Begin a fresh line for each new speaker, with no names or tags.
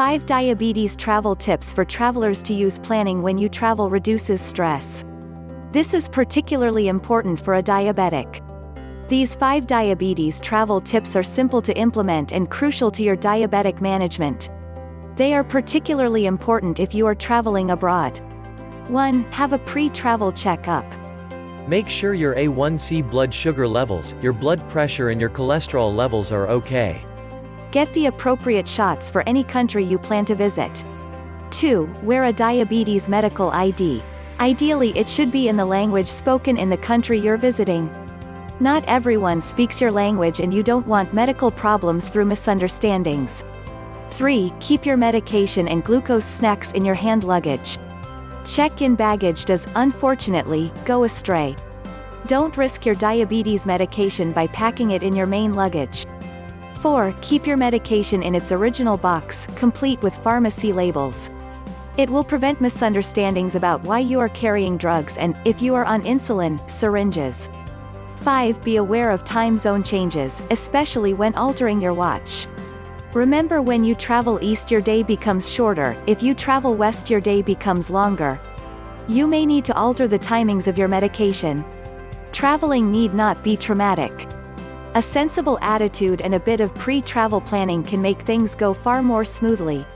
5 Diabetes travel tips for travelers to use. Planning when you travel reduces stress. This is particularly important for a diabetic. These 5 diabetes travel tips are simple to implement and crucial to your diabetic management. They are particularly important if you are traveling abroad. 1. Have a pre-travel checkup.
Make sure your A1C blood sugar levels, your blood pressure and your cholesterol levels are okay.
Get the appropriate shots for any country you plan to visit. 2. Wear a diabetes medical ID. Ideally, it should be in the language spoken in the country you're visiting. Not everyone speaks your language and you don't want medical problems through misunderstandings. 3. Keep your medication and glucose snacks in your hand luggage. Check-in baggage does, unfortunately, go astray. Don't risk your diabetes medication by packing it in your main luggage. 4. Keep your medication in its original box, complete with pharmacy labels. It will prevent misunderstandings about why you are carrying drugs and, if you are on insulin, syringes. 5. Be aware of time zone changes, especially when altering your watch. Remember, when you travel east your day becomes shorter, if you travel west your day becomes longer. You may need to alter the timings of your medication. Traveling need not be traumatic. A sensible attitude and a bit of pre-travel planning can make things go far more smoothly.